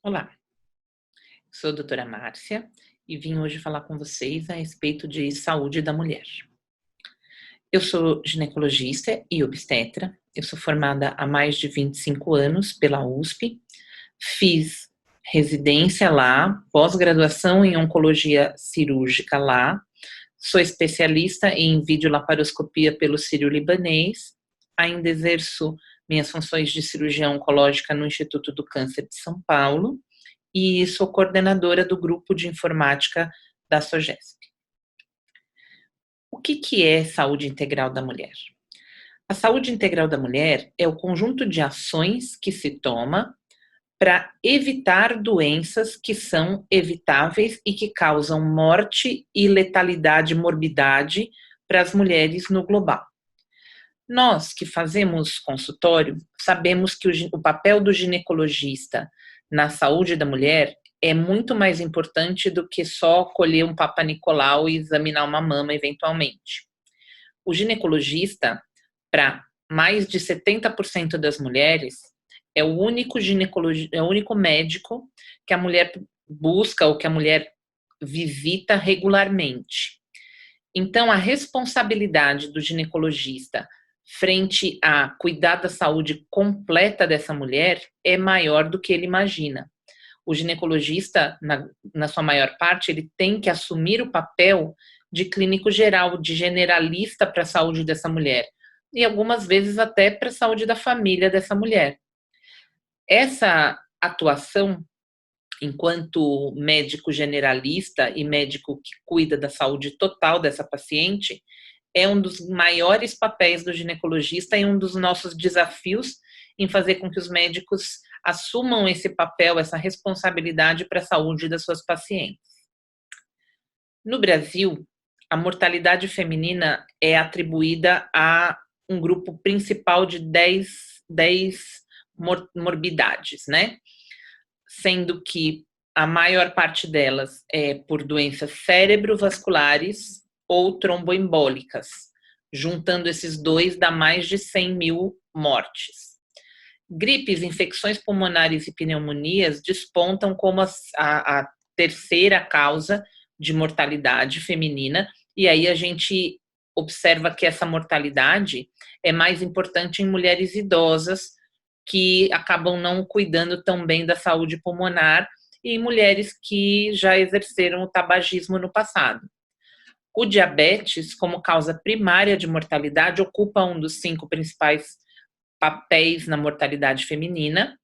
Olá, sou a doutora Márcia e vim hoje falar com vocês a respeito de saúde da mulher. Eu sou ginecologista e obstetra, eu sou formada há mais de 25 anos pela USP, fiz residência lá, pós-graduação em oncologia cirúrgica lá, sou especialista em videolaparoscopia pelo Sírio-Libanês, ainda exerço minhas funções de cirurgia oncológica no Instituto do Câncer de São Paulo, e sou coordenadora do grupo de informática da SOGESP. O que é saúde integral da mulher? A saúde integral da mulher é o conjunto de ações que se toma para evitar doenças que são evitáveis e que causam morte e letalidade, morbidade para as mulheres no global. Nós que fazemos consultório, sabemos que o papel do ginecologista na saúde da mulher é muito mais importante do que só colher um Papa Nicolau e examinar uma mama eventualmente. O ginecologista, para mais de 70% das mulheres, é o único médico que a mulher busca ou que a mulher visita regularmente. Então, a responsabilidade do ginecologista frente a cuidar da saúde completa dessa mulher é maior do que ele imagina. O ginecologista, na sua maior parte, ele tem que assumir o papel de clínico geral, de generalista para a saúde dessa mulher, e algumas vezes até para a saúde da família dessa mulher. Essa atuação, enquanto médico generalista e médico que cuida da saúde total dessa paciente, é um dos maiores papéis do ginecologista e um dos nossos desafios em fazer com que os médicos assumam esse papel, essa responsabilidade para a saúde das suas pacientes. No Brasil, a mortalidade feminina é atribuída a um grupo principal de 10 morbidades, né? Sendo que a maior parte delas é por doenças cerebrovasculares ou tromboembólicas. Juntando esses dois, dá mais de 100 mil mortes. Gripes, infecções pulmonares e pneumonias despontam como a terceira causa de mortalidade feminina, e aí a gente observa que essa mortalidade é mais importante em mulheres idosas que acabam não cuidando tão bem da saúde pulmonar e em mulheres que já exerceram o tabagismo no passado. O diabetes, como causa primária de mortalidade, ocupa um dos 5 principais papéis na mortalidade feminina.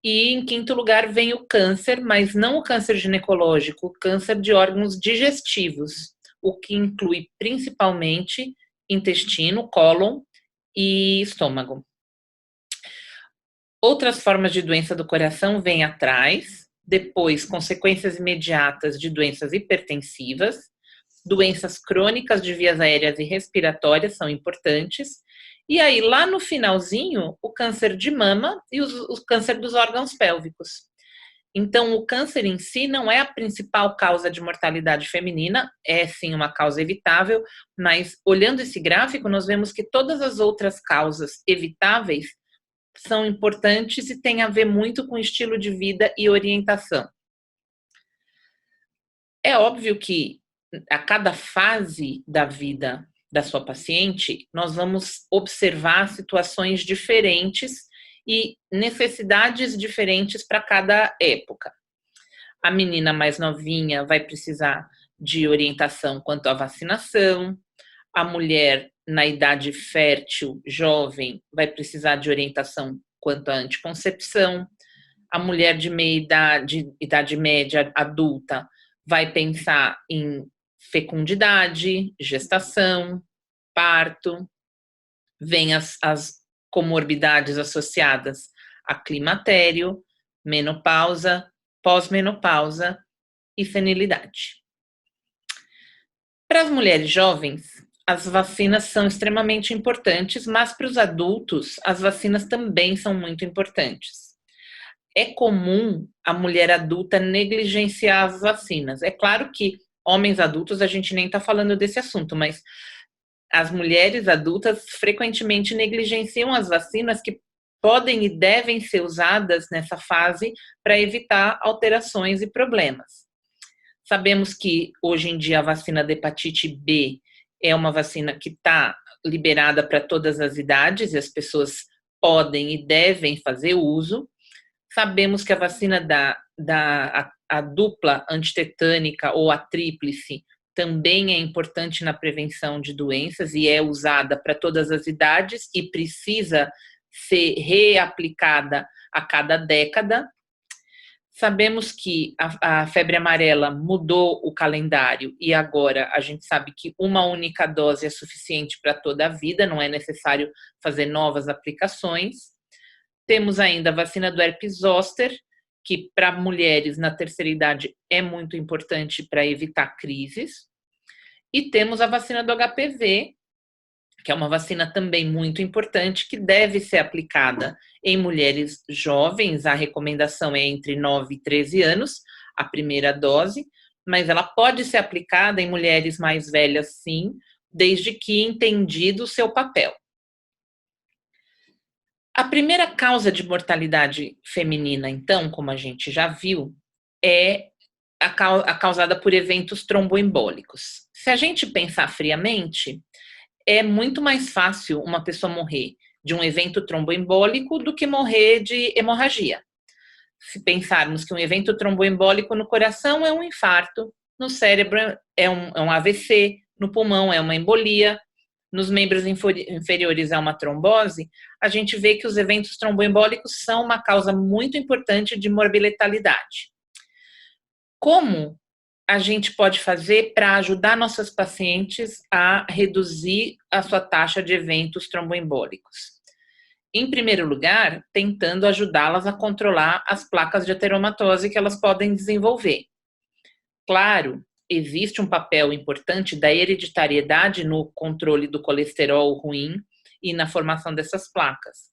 E, em quinto lugar, vem o câncer, mas não o câncer ginecológico, o câncer de órgãos digestivos, o que inclui principalmente intestino, cólon e estômago. Outras formas de doença do coração vêm atrás, depois consequências imediatas de doenças hipertensivas, doenças crônicas de vias aéreas e respiratórias são importantes, e aí lá no finalzinho, o câncer de mama e o câncer dos órgãos pélvicos. Então, o câncer em si não é a principal causa de mortalidade feminina, é sim uma causa evitável, mas olhando esse gráfico, nós vemos que todas as outras causas evitáveis são importantes e têm a ver muito com estilo de vida e orientação. É óbvio que a cada fase da vida da sua paciente, nós vamos observar situações diferentes e necessidades diferentes para cada época. A menina mais novinha vai precisar de orientação quanto à vacinação, a mulher na idade fértil, jovem, vai precisar de orientação quanto à anticoncepção, a mulher de meia idade média, adulta, vai pensar em fecundidade, gestação, parto, vem as comorbidades associadas a climatério, menopausa, pós-menopausa e senilidade. Para as mulheres jovens, as vacinas são extremamente importantes, mas para os adultos, as vacinas também são muito importantes. É comum a mulher adulta negligenciar as vacinas. É claro que homens adultos, a gente nem está falando desse assunto, mas as mulheres adultas frequentemente negligenciam as vacinas que podem e devem ser usadas nessa fase para evitar alterações e problemas. Sabemos que hoje em dia a vacina da hepatite B é uma vacina que está liberada para todas as idades e as pessoas podem e devem fazer uso. Sabemos que a vacina a dupla antitetânica ou a tríplice também é importante na prevenção de doenças e é usada para todas as idades e precisa ser reaplicada a cada década. Sabemos que a febre amarela mudou o calendário e agora a gente sabe que uma única dose é suficiente para toda a vida, não é necessário fazer novas aplicações. Temos ainda a vacina do herpes zoster, que para mulheres na terceira idade é muito importante para evitar crises. E temos a vacina do HPV, que é uma vacina também muito importante, que deve ser aplicada em mulheres jovens. A recomendação é entre 9 e 13 anos, a primeira dose, mas ela pode ser aplicada em mulheres mais velhas, sim, desde que entendido o seu papel. A primeira causa de mortalidade feminina, então, como a gente já viu, é a causada por eventos tromboembólicos. Se a gente pensar friamente, é muito mais fácil uma pessoa morrer de um evento tromboembólico do que morrer de hemorragia. Se pensarmos que um evento tromboembólico no coração é um infarto, no cérebro é um AVC, no pulmão é uma embolia, nos membros inferiores é uma trombose, a gente vê que os eventos tromboembólicos são uma causa muito importante de morbi-letalidade. Como a gente pode fazer para ajudar nossas pacientes a reduzir a sua taxa de eventos tromboembólicos? Em primeiro lugar, tentando ajudá-las a controlar as placas de ateromatose que elas podem desenvolver. Claro, existe um papel importante da hereditariedade no controle do colesterol ruim e na formação dessas placas.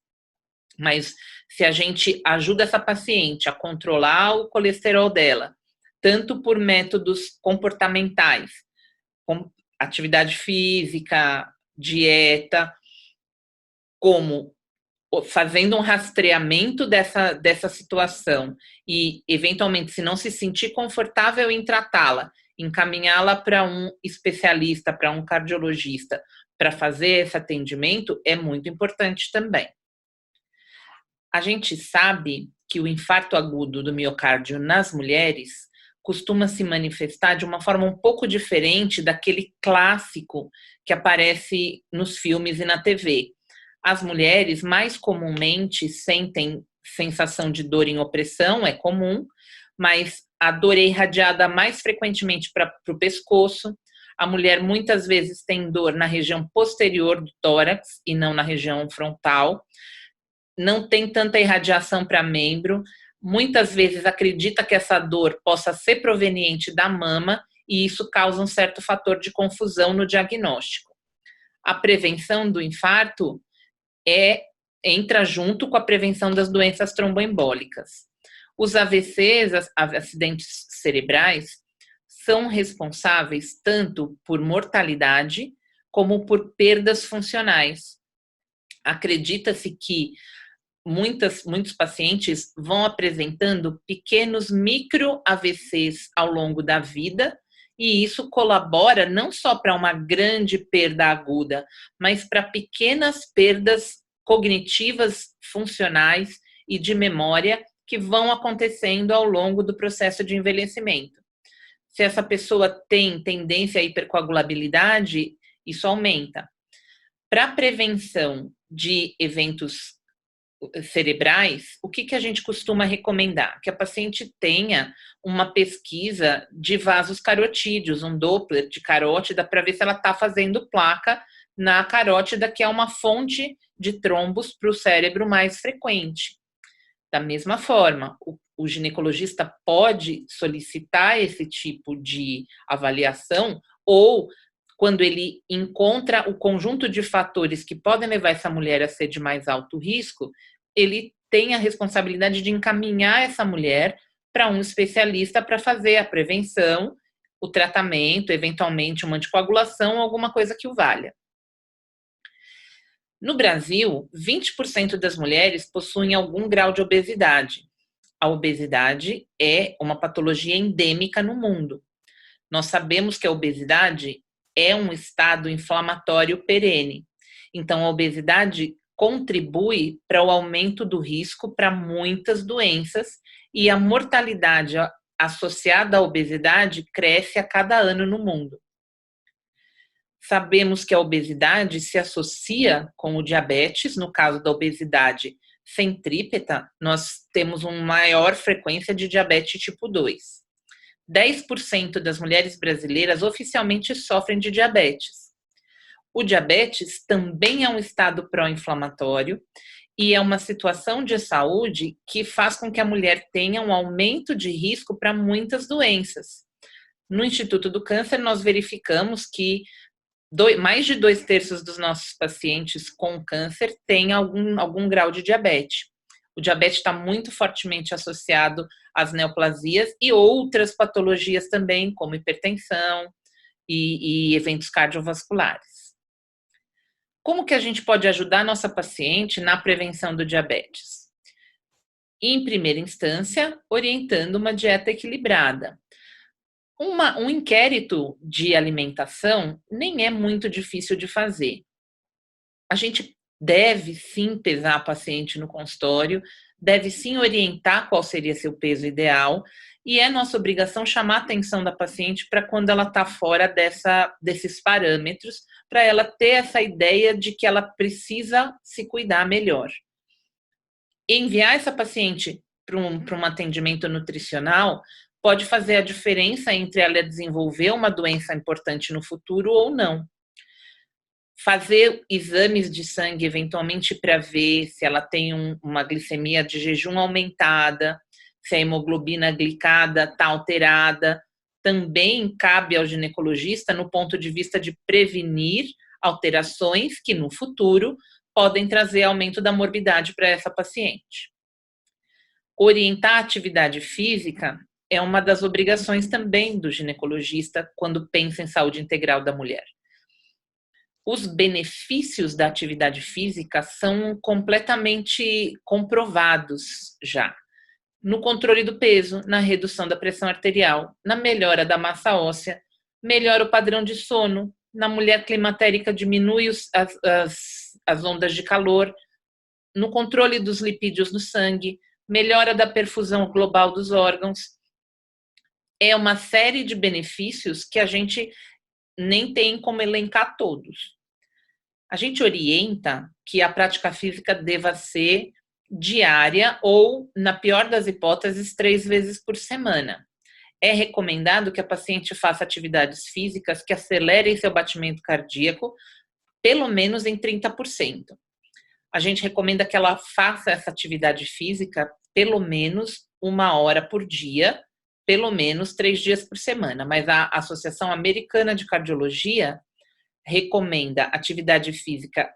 Mas se a gente ajuda essa paciente a controlar o colesterol dela, tanto por métodos comportamentais, como atividade física, dieta, como fazendo um rastreamento dessa situação e, eventualmente, se não se sentir confortável em tratá-la, encaminhá-la para um especialista, para um cardiologista, para fazer esse atendimento, é muito importante também. A gente sabe que o infarto agudo do miocárdio nas mulheres costuma se manifestar de uma forma um pouco diferente daquele clássico que aparece nos filmes e na TV. As mulheres mais comumente sentem sensação de dor em opressão, é comum, mas a dor é irradiada mais frequentemente para o pescoço. A mulher muitas vezes tem dor na região posterior do tórax e não na região frontal. Não tem tanta irradiação para membro. Muitas vezes acredita que essa dor possa ser proveniente da mama e isso causa um certo fator de confusão no diagnóstico. A prevenção do infarto entra junto com a prevenção das doenças tromboembólicas. Os AVCs, acidentes cerebrais, são responsáveis tanto por mortalidade como por perdas funcionais. Acredita-se que muitos pacientes vão apresentando pequenos micro-AVCs ao longo da vida, e isso colabora não só para uma grande perda aguda, mas para pequenas perdas cognitivas, funcionais e de memória que vão acontecendo ao longo do processo de envelhecimento. Se essa pessoa tem tendência à hipercoagulabilidade, isso aumenta. Para a prevenção de eventos cerebrais, o que a gente costuma recomendar? Que a paciente tenha uma pesquisa de vasos carotídeos, um Doppler de carótida, para ver se ela está fazendo placa na carótida, que é uma fonte de trombos para o cérebro mais frequente. Da mesma forma, o ginecologista pode solicitar esse tipo de avaliação, ou quando ele encontra o conjunto de fatores que podem levar essa mulher a ser de mais alto risco, ele tem a responsabilidade de encaminhar essa mulher para um especialista para fazer a prevenção, o tratamento, eventualmente uma anticoagulação, alguma coisa que o valha. No Brasil, 20% das mulheres possuem algum grau de obesidade. A obesidade é uma patologia endêmica no mundo. Nós sabemos que a obesidade é um estado inflamatório perene. Então, a obesidade contribui para o aumento do risco para muitas doenças e a mortalidade associada à obesidade cresce a cada ano no mundo. Sabemos que a obesidade se associa com o diabetes. No caso da obesidade centrípeta, nós temos uma maior frequência de diabetes tipo 2. 10% das mulheres brasileiras oficialmente sofrem de diabetes. O diabetes também é um estado pró-inflamatório e é uma situação de saúde que faz com que a mulher tenha um aumento de risco para muitas doenças. No Instituto do Câncer, nós verificamos que mais de 2/3 dos nossos pacientes com câncer têm algum grau de diabetes. O diabetes está muito fortemente associado às neoplasias e outras patologias também, como hipertensão e eventos cardiovasculares. Como que a gente pode ajudar a nossa paciente na prevenção do diabetes? Em primeira instância, orientando uma dieta equilibrada. Um inquérito de alimentação nem é muito difícil de fazer. A gente deve sim pesar a paciente no consultório, deve sim orientar qual seria seu peso ideal, e é nossa obrigação chamar a atenção da paciente para quando ela está fora desses parâmetros, para ela ter essa ideia de que ela precisa se cuidar melhor. Enviar essa paciente para um atendimento nutricional pode fazer a diferença entre ela desenvolver uma doença importante no futuro ou não. Fazer exames de sangue, eventualmente, para ver se ela tem uma glicemia de jejum aumentada, se a hemoglobina glicada está alterada, também cabe ao ginecologista no ponto de vista de prevenir alterações que, no futuro, podem trazer aumento da morbidade para essa paciente. Orientar a atividade física é uma das obrigações também do ginecologista quando pensa em saúde integral da mulher. Os benefícios da atividade física são completamente comprovados já. No controle do peso, na redução da pressão arterial, na melhora da massa óssea, melhora o padrão de sono, na mulher climatérica diminui as ondas de calor, no controle dos lipídios no sangue, melhora da perfusão global dos órgãos. É uma série de benefícios que a gente nem tem como elencar todos. A gente orienta que a prática física deva ser diária ou, na pior das hipóteses, 3 vezes por semana. É recomendado que a paciente faça atividades físicas que acelerem seu batimento cardíaco, pelo menos em 30%. A gente recomenda que ela faça essa atividade física pelo menos 1 hora por dia, pelo menos 3 dias por semana, mas a Associação Americana de Cardiologia recomenda atividade física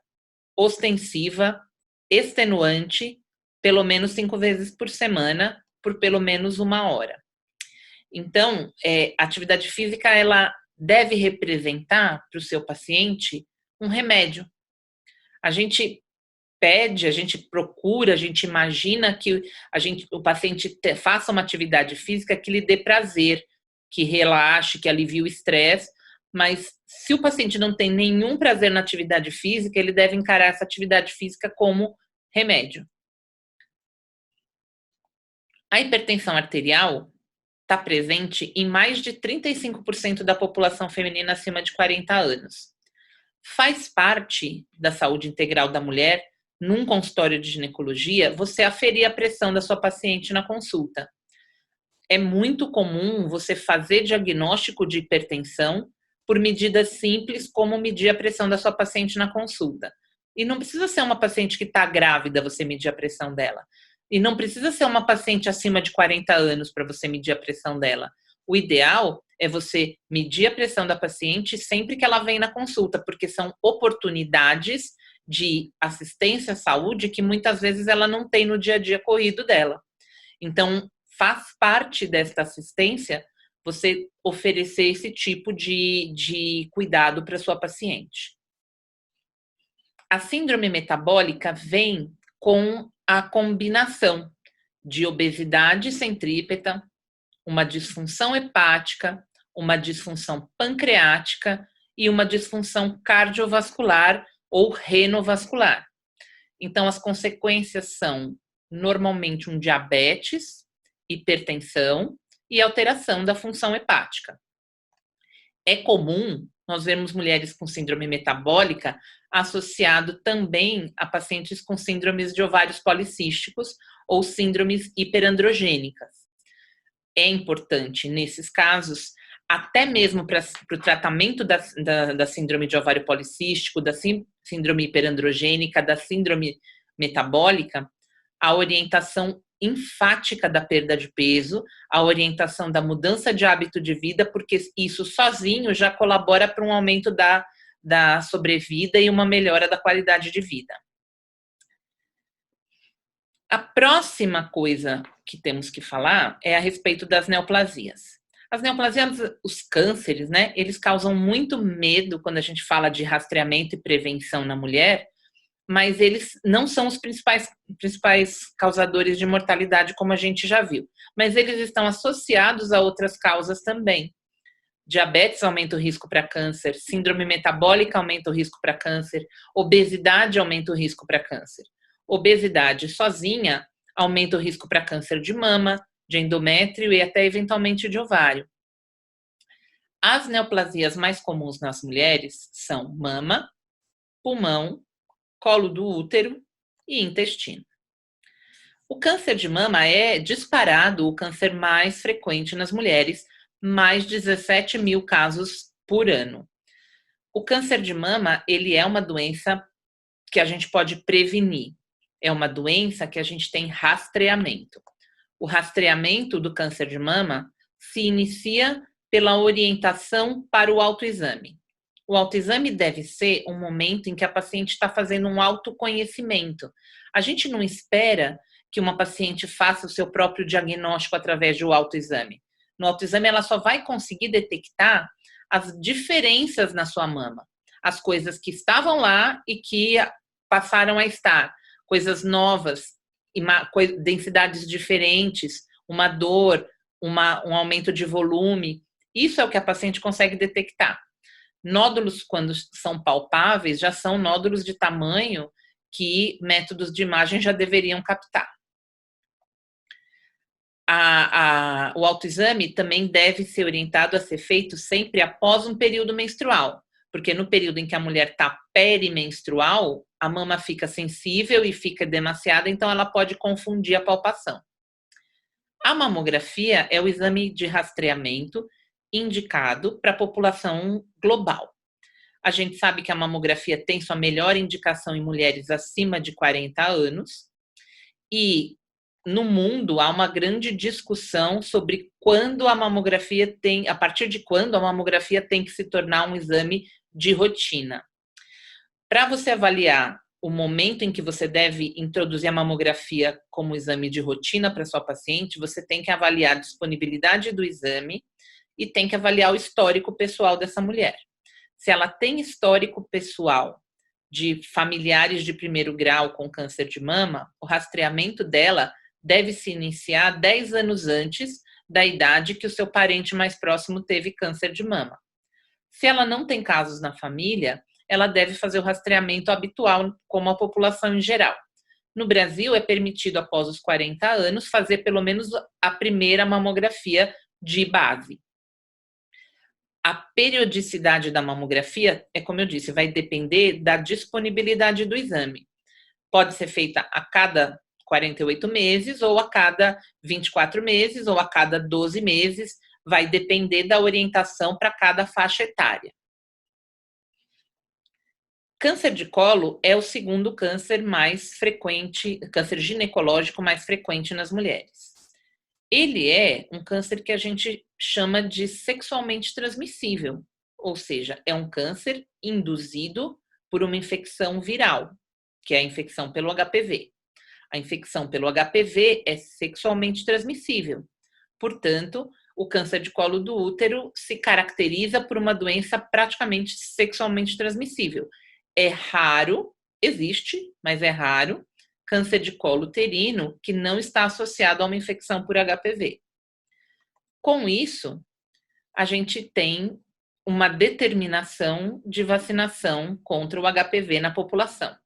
ostensiva, extenuante, pelo menos 5 vezes por semana, por pelo menos 1 hora. Então, a atividade física, ela deve representar para o seu paciente um remédio. A gente pede, a gente procura, a gente imagina que o paciente faça uma atividade física que lhe dê prazer, que relaxe, que alivie o estresse, mas se o paciente não tem nenhum prazer na atividade física, ele deve encarar essa atividade física como remédio. A hipertensão arterial está presente em mais de 35% da população feminina acima de 40 anos. Faz parte da saúde integral da mulher, num consultório de ginecologia, você aferir a pressão da sua paciente na consulta. É muito comum você fazer diagnóstico de hipertensão por medidas simples, como medir a pressão da sua paciente na consulta. E não precisa ser uma paciente que está grávida você medir a pressão dela. E não precisa ser uma paciente acima de 40 anos para você medir a pressão dela. O ideal é você medir a pressão da paciente sempre que ela vem na consulta, porque são oportunidades de assistência à saúde que muitas vezes ela não tem no dia a dia corrido dela. Então, faz parte desta assistência você oferecer esse tipo de cuidado para sua paciente. A síndrome metabólica vem com a combinação de obesidade centrípeta, uma disfunção hepática, uma disfunção pancreática e uma disfunção cardiovascular ou renovascular. Então, as consequências são normalmente um diabetes, hipertensão e alteração da função hepática. É comum nós vermos mulheres com síndrome metabólica associado também a pacientes com síndromes de ovários policísticos ou síndromes hiperandrogênicas. É importante, nesses casos, até mesmo para o tratamento da síndrome de ovário policístico, da síndrome hiperandrogênica, da síndrome metabólica, a orientação enfática da perda de peso, a orientação da mudança de hábito de vida, porque isso sozinho já colabora para um aumento da sobrevida e uma melhora da qualidade de vida. A próxima coisa que temos que falar é a respeito das neoplasias. As neoplasias, os cânceres, né, eles causam muito medo quando a gente fala de rastreamento e prevenção na mulher, mas eles não são os principais causadores de mortalidade, como a gente já viu. Mas eles estão associados a outras causas também. Diabetes aumenta o risco para câncer, síndrome metabólica aumenta o risco para câncer, obesidade aumenta o risco para câncer. Obesidade sozinha aumenta o risco para câncer de mama, de endométrio e até eventualmente de ovário. As neoplasias mais comuns nas mulheres são mama, pulmão, colo do útero e intestino. O câncer de mama é disparado o câncer mais frequente nas mulheres, mais de 17 mil casos por ano. O câncer de mama, ele é uma doença que a gente pode prevenir. É uma doença que a gente tem rastreamento. O rastreamento do câncer de mama se inicia pela orientação para o autoexame. O autoexame deve ser um momento em que a paciente está fazendo um autoconhecimento. A gente não espera que uma paciente faça o seu próprio diagnóstico através do autoexame. No autoexame, ela só vai conseguir detectar as diferenças na sua mama. As coisas que estavam lá e que passaram a estar. Coisas novas, densidades diferentes, uma dor, um aumento de volume. Isso é o que a paciente consegue detectar. Nódulos, quando são palpáveis, já são nódulos de tamanho que métodos de imagem já deveriam captar. O autoexame também deve ser orientado a ser feito sempre após um período menstrual, porque no período em que a mulher está perimenstrual, a mama fica sensível e fica demasiada, então ela pode confundir a palpação. A mamografia é o exame de rastreamento indicado para a população global. A gente sabe que a mamografia tem sua melhor indicação em mulheres acima de 40 anos e no mundo há uma grande discussão sobre quando a mamografia a partir de quando a mamografia tem que se tornar um exame de rotina. Para você avaliar o momento em que você deve introduzir a mamografia como exame de rotina para sua paciente, você tem que avaliar a disponibilidade do exame e tem que avaliar o histórico pessoal dessa mulher. Se ela tem histórico pessoal de familiares de primeiro grau com câncer de mama, o rastreamento dela deve se iniciar 10 anos antes da idade que o seu parente mais próximo teve câncer de mama. Se ela não tem casos na família, ela deve fazer o rastreamento habitual, como a população em geral. No Brasil, é permitido, após os 40 anos, fazer pelo menos a primeira mamografia de base. A periodicidade da mamografia, como eu disse, vai depender da disponibilidade do exame. Pode ser feita a cada 48 meses, ou a cada 24 meses, ou a cada 12 meses, vai depender da orientação para cada faixa etária. Câncer de colo é o segundo câncer mais frequente, câncer ginecológico mais frequente nas mulheres. Ele é um câncer que a gente chama de sexualmente transmissível, ou seja, é um câncer induzido por uma infecção viral, que é a infecção pelo HPV. A infecção pelo HPV é sexualmente transmissível. Portanto, o câncer de colo do útero se caracteriza por uma doença praticamente sexualmente transmissível. É raro, existe, mas é raro, câncer de colo uterino que não está associado a uma infecção por HPV. Com isso, a gente tem uma determinação de vacinação contra o HPV na população.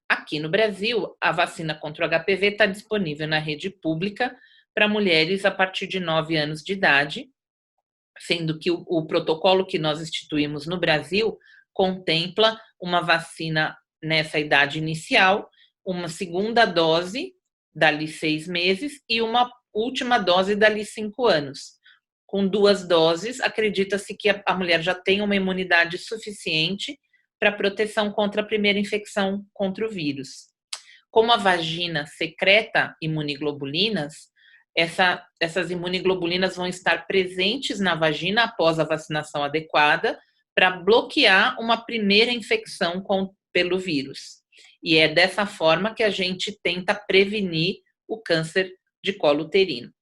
Aqui no Brasil, a vacina contra o HPV está disponível na rede pública para mulheres a partir de 9 anos de idade, sendo que o protocolo que nós instituímos no Brasil contempla uma vacina nessa idade inicial, uma segunda dose dali 6 meses e uma última dose dali 5 anos. Com 2 doses, acredita-se que a mulher já tem uma imunidade suficiente para proteção contra a primeira infecção contra o vírus. Como a vagina secreta imunoglobulinas, essas imunoglobulinas vão estar presentes na vagina após a vacinação adequada para bloquear uma primeira infecção pelo vírus. E é dessa forma que a gente tenta prevenir o câncer de colo uterino.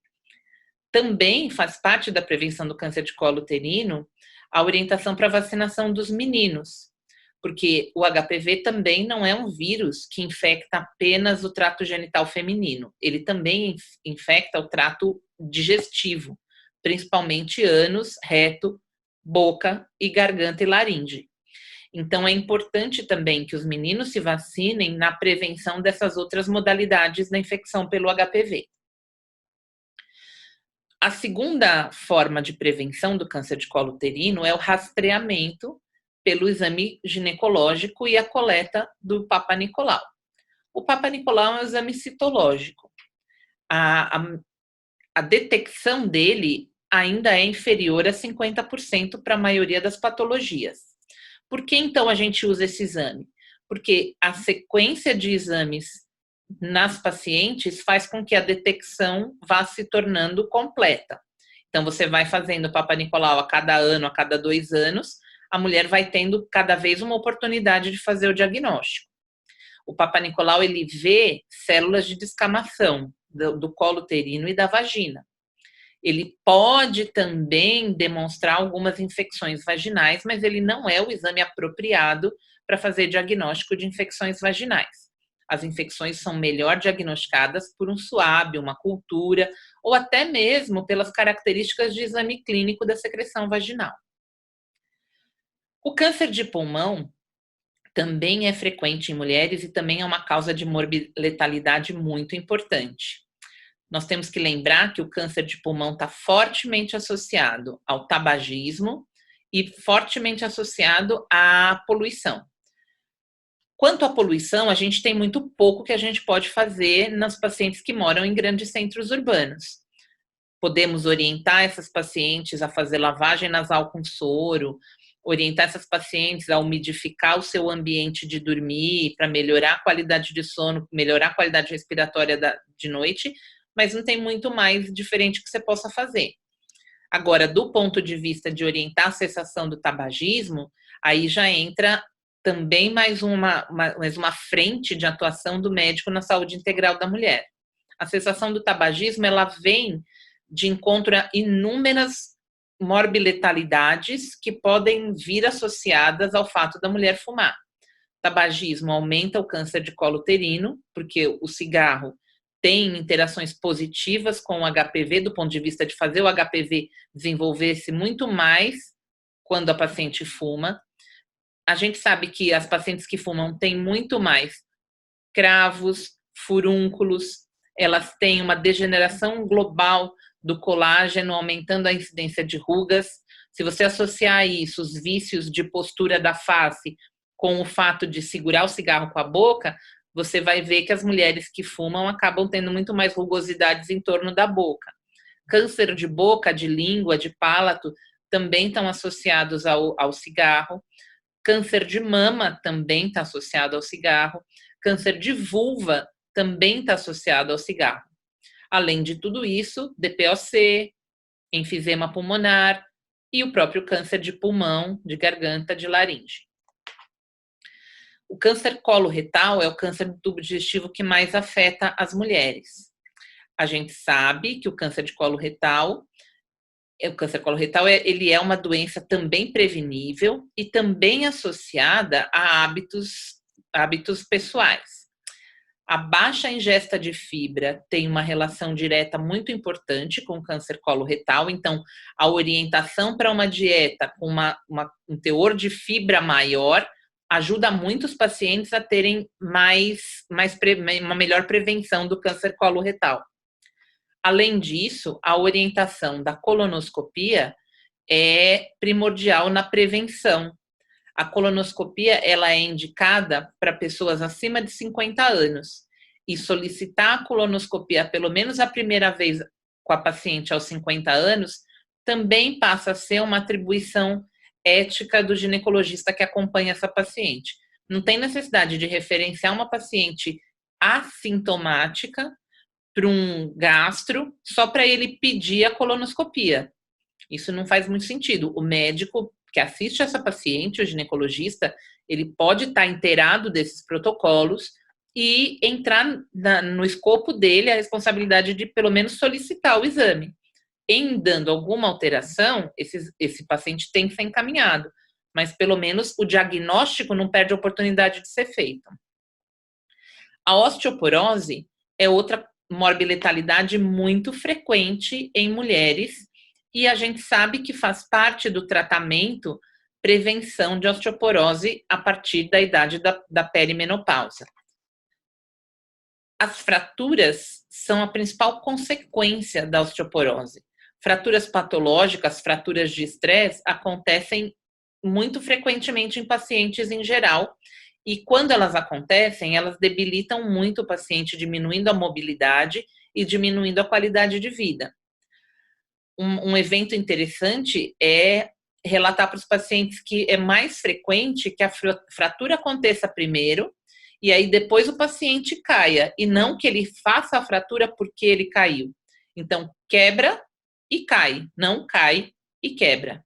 Também faz parte da prevenção do câncer de colo uterino a orientação para a vacinação dos meninos, porque o HPV também não é um vírus que infecta apenas o trato genital feminino, ele também infecta o trato digestivo, principalmente ânus, reto, boca e garganta e laringe. Então é importante também que os meninos se vacinem na prevenção dessas outras modalidades da infecção pelo HPV. A segunda forma de prevenção do câncer de colo uterino é o rastreamento pelo exame ginecológico e a coleta do Papa Nicolau. O Papa Nicolau é um exame citológico. A detecção dele ainda é inferior a 50% para a maioria das patologias. Por que então a gente usa esse exame? Porque a sequência de exames nas pacientes faz com que a detecção vá se tornando completa. Então, você vai fazendo o Papa Nicolau a cada ano, a cada 2 anos, a mulher vai tendo cada vez uma oportunidade de fazer o diagnóstico. O Papa Nicolau, ele vê células de descamação do colo uterino e da vagina. Ele pode também demonstrar algumas infecções vaginais, mas ele não é o exame apropriado para fazer diagnóstico de infecções vaginais. As infecções são melhor diagnosticadas por um suave, uma cultura, ou até mesmo pelas características de exame clínico da secreção vaginal. O câncer de pulmão também é frequente em mulheres e também é uma causa de morbi-letalidade muito importante. Nós temos que lembrar que o câncer de pulmão está fortemente associado ao tabagismo e fortemente associado à poluição. Quanto à poluição, a gente tem muito pouco que a gente pode fazer nas pacientes que moram em grandes centros urbanos. Podemos orientar essas pacientes a fazer lavagem nasal com soro, orientar essas pacientes a umidificar o seu ambiente de dormir para melhorar a qualidade de sono, melhorar a qualidade respiratória de noite, mas não tem muito mais diferente que você possa fazer. Agora, do ponto de vista de orientar a cessação do tabagismo, aí já entra também mais uma frente de atuação do médico na saúde integral da mulher. A cessação do tabagismo, ela vem de encontro a inúmeras morbi-letalidades que podem vir associadas ao fato da mulher fumar. O tabagismo aumenta o câncer de colo uterino, porque o cigarro tem interações positivas com o HPV, do ponto de vista de fazer o HPV desenvolver-se muito mais quando a paciente fuma. A gente sabe que as pacientes que fumam têm muito mais cravos, furúnculos, elas têm uma degeneração global do colágeno, aumentando a incidência de rugas. Se você associar a isso os vícios de postura da face com o fato de segurar o cigarro com a boca, você vai ver que as mulheres que fumam acabam tendo muito mais rugosidades em torno da boca. Câncer de boca, de língua, de palato, também estão associados ao cigarro. Câncer de mama também está associado ao cigarro. Câncer de vulva também está associado ao cigarro. Além de tudo isso, DPOC, enfisema pulmonar e o próprio câncer de pulmão, de garganta, de laringe. O câncer coloretal é o câncer do tubo digestivo que mais afeta as mulheres. A gente sabe que o câncer coloretal ele é uma doença também prevenível e também associada a hábitos hábitos pessoais. A baixa ingesta de fibra tem uma relação direta muito importante com o câncer coloretal, então a orientação para uma dieta com um teor de fibra maior ajuda muitos pacientes a terem uma melhor prevenção do câncer coloretal. Além disso, a orientação da colonoscopia é primordial na prevenção. A colonoscopia ela é indicada para pessoas acima de 50 anos e solicitar a colonoscopia pelo menos a primeira vez com a paciente aos 50 anos também passa a ser uma atribuição ética do ginecologista que acompanha essa paciente. Não tem necessidade de referenciar uma paciente assintomática para um gastro só para ele pedir a colonoscopia. Isso não faz muito sentido. O médico que assiste essa paciente, o ginecologista, ele pode estar inteirado desses protocolos e entrar no escopo dele a responsabilidade de, pelo menos, solicitar o exame. Em dando alguma alteração, esse paciente tem que ser encaminhado, mas, pelo menos, o diagnóstico não perde a oportunidade de ser feito. A osteoporose é outra morbiletalidade muito frequente em mulheres, e a gente sabe que faz parte do tratamento prevenção de osteoporose a partir da idade da perimenopausa. As fraturas são a principal consequência da osteoporose. Fraturas patológicas, fraturas de estresse, acontecem muito frequentemente em pacientes em geral, e quando elas acontecem, elas debilitam muito o paciente, diminuindo a mobilidade e diminuindo a qualidade de vida. Um evento interessante é relatar para os pacientes que é mais frequente que a fratura aconteça primeiro e aí depois o paciente caia, e não que ele faça a fratura porque ele caiu. Então, quebra e cai, não cai e quebra.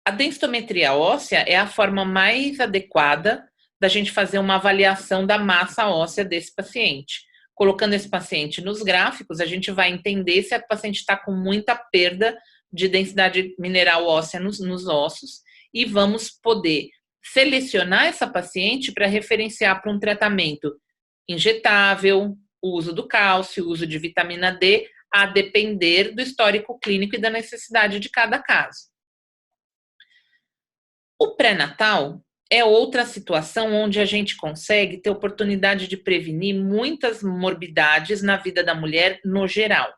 A densitometria óssea é a forma mais adequada da gente fazer uma avaliação da massa óssea desse paciente. Colocando esse paciente nos gráficos, a gente vai entender se a paciente está com muita perda de densidade mineral óssea nos ossos e vamos poder selecionar essa paciente para referenciar para um tratamento injetável, o uso do cálcio, o uso de vitamina D, a depender do histórico clínico e da necessidade de cada caso. O pré-natal é outra situação onde a gente consegue ter oportunidade de prevenir muitas morbidades na vida da mulher no geral.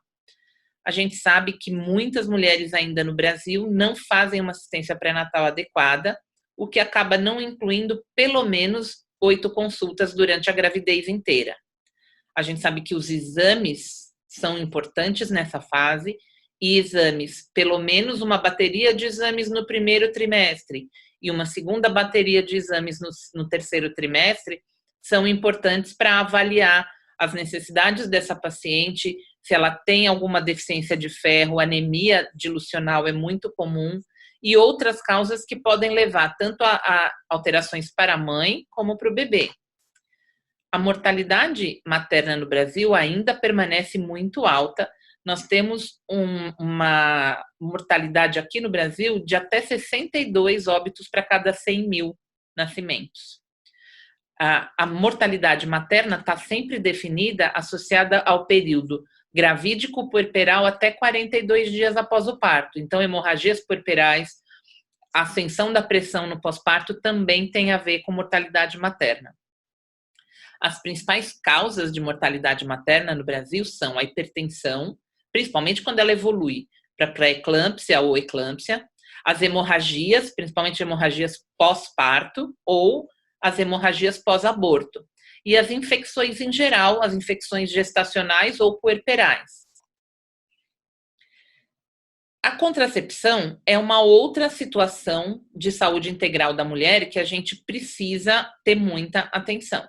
A gente sabe que muitas mulheres ainda no Brasil não fazem uma assistência pré-natal adequada, o que acaba não incluindo pelo menos 8 consultas durante a gravidez inteira. A gente sabe que os exames são importantes nessa fase, e exames, pelo menos uma bateria de exames no primeiro trimestre e uma segunda bateria de exames no terceiro trimestre, são importantes para avaliar as necessidades dessa paciente, se ela tem alguma deficiência de ferro, anemia dilucional é muito comum, e outras causas que podem levar tanto a alterações para a mãe como para o bebê. A mortalidade materna no Brasil ainda permanece muito alta. Nós temos uma mortalidade aqui no Brasil de até 62 óbitos para cada 100 mil nascimentos. A mortalidade materna está sempre definida associada ao período gravídico puerperal até 42 dias após o parto. Então, hemorragias puerperais, ascensão da pressão no pós-parto também tem a ver com mortalidade materna. As principais causas de mortalidade materna no Brasil são a hipertensão, principalmente quando ela evolui para pré-eclâmpsia ou eclâmpsia, as hemorragias, principalmente hemorragias pós-parto ou as hemorragias pós-aborto, e as infecções em geral, as infecções gestacionais ou puerperais. A contracepção é uma outra situação de saúde integral da mulher que a gente precisa ter muita atenção.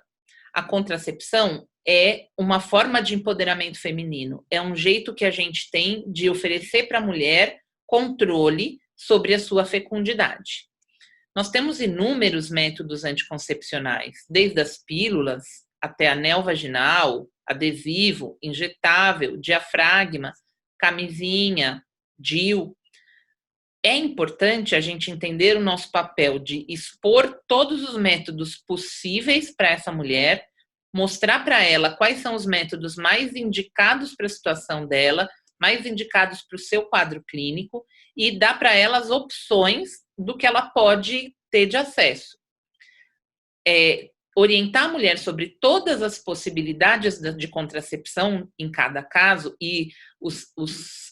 A contracepção é uma forma de empoderamento feminino, é um jeito que a gente tem de oferecer para a mulher controle sobre a sua fecundidade. Nós temos inúmeros métodos anticoncepcionais, desde as pílulas até anel vaginal, adesivo, injetável, diafragma, camisinha, DIU. É importante a gente entender o nosso papel de expor todos os métodos possíveis para essa mulher, mostrar para ela quais são os métodos mais indicados para a situação dela, mais indicados para o seu quadro clínico, e dar para ela as opções do que ela pode ter de acesso. Orientar a mulher sobre todas as possibilidades de contracepção em cada caso e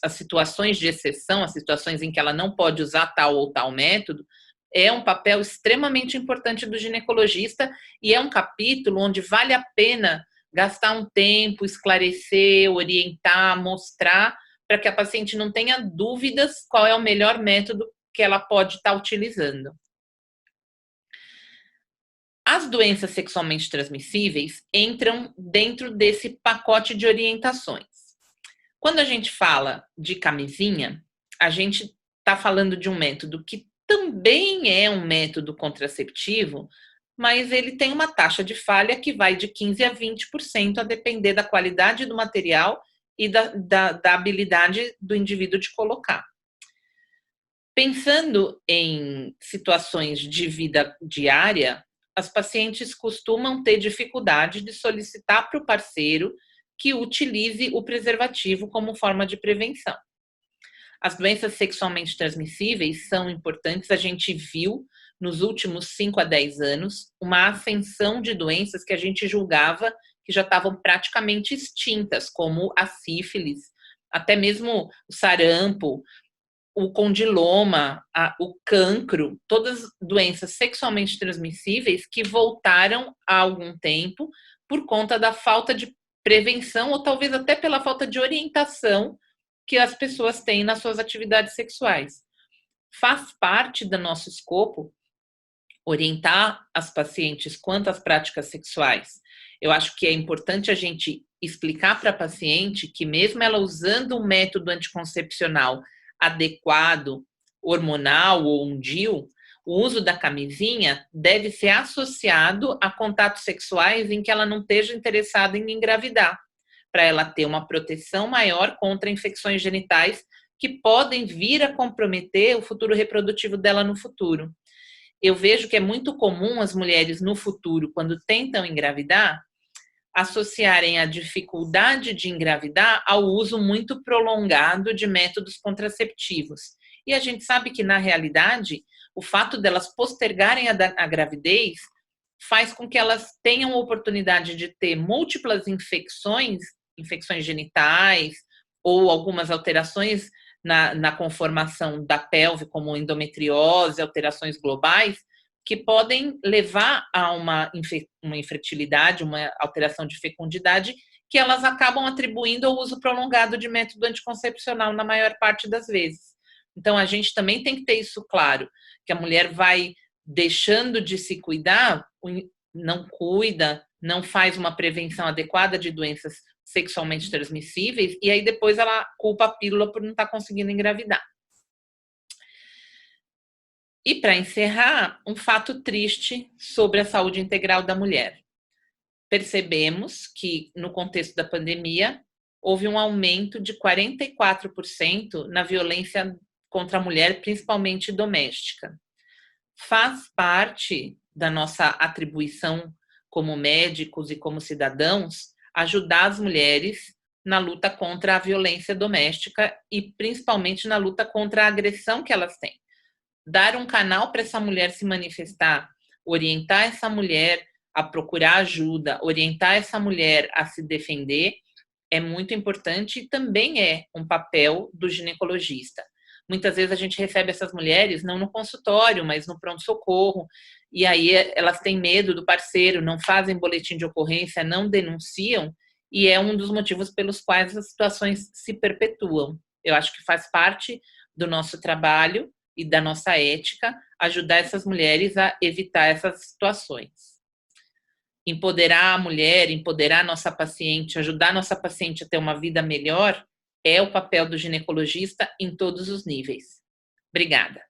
as situações de exceção, as situações em que ela não pode usar tal ou tal método, é um papel extremamente importante do ginecologista e é um capítulo onde vale a pena gastar um tempo, esclarecer, orientar, mostrar, para que a paciente não tenha dúvidas qual é o melhor método que ela pode estar utilizando. As doenças sexualmente transmissíveis entram dentro desse pacote de orientações. Quando a gente fala de camisinha, a gente está falando de um método que também é um método contraceptivo, mas ele tem uma taxa de falha que vai de 15% a 20%, a depender da qualidade do material e da habilidade do indivíduo de colocar. Pensando em situações de vida diária, as pacientes costumam ter dificuldade de solicitar para o parceiro que utilize o preservativo como forma de prevenção. As doenças sexualmente transmissíveis são importantes, a gente viu nos últimos 5 a 10 anos uma ascensão de doenças que a gente julgava que já estavam praticamente extintas, como a sífilis, até mesmo o sarampo, o condiloma, o cancro, todas doenças sexualmente transmissíveis que voltaram há algum tempo por conta da falta de prevenção ou talvez até pela falta de orientação que as pessoas têm nas suas atividades sexuais. Faz parte do nosso escopo orientar as pacientes quanto às práticas sexuais. Eu acho que é importante a gente explicar para a paciente que mesmo ela usando um método anticoncepcional adequado, hormonal ou um DIU, o uso da camisinha deve ser associado a contatos sexuais em que ela não esteja interessada em engravidar, para ela ter uma proteção maior contra infecções genitais que podem vir a comprometer o futuro reprodutivo dela no futuro. Eu vejo que é muito comum as mulheres no futuro, quando tentam engravidar, associarem a dificuldade de engravidar ao uso muito prolongado de métodos contraceptivos. E a gente sabe que, na realidade, o fato delas postergarem a gravidez faz com que elas tenham a oportunidade de ter múltiplas infecções genitais ou algumas alterações na conformação da pelve, como endometriose, alterações globais, que podem levar a uma infertilidade, uma alteração de fecundidade, que elas acabam atribuindo ao uso prolongado de método anticoncepcional na maior parte das vezes. Então, a gente também tem que ter isso claro, que a mulher vai deixando de se cuidar, não cuida, não faz uma prevenção adequada de doenças sexualmente transmissíveis, e aí depois ela culpa a pílula por não estar conseguindo engravidar. E para encerrar, um fato triste sobre a saúde integral da mulher. Percebemos que, no contexto da pandemia, houve um aumento de 44% na violência contra a mulher, principalmente doméstica. Faz parte da nossa atribuição como médicos e como cidadãos ajudar as mulheres na luta contra a violência doméstica e principalmente na luta contra a agressão que elas têm. Dar um canal para essa mulher se manifestar, orientar essa mulher a procurar ajuda, orientar essa mulher a se defender, é muito importante e também é um papel do ginecologista. Muitas vezes a gente recebe essas mulheres não no consultório, mas no pronto-socorro, e aí elas têm medo do parceiro, não fazem boletim de ocorrência, não denunciam, e é um dos motivos pelos quais as situações se perpetuam. Eu acho que faz parte do nosso trabalho e da nossa ética ajudar essas mulheres a evitar essas situações. Empoderar a mulher, empoderar a nossa paciente, ajudar a nossa paciente a ter uma vida melhor é o papel do ginecologista em todos os níveis. Obrigada.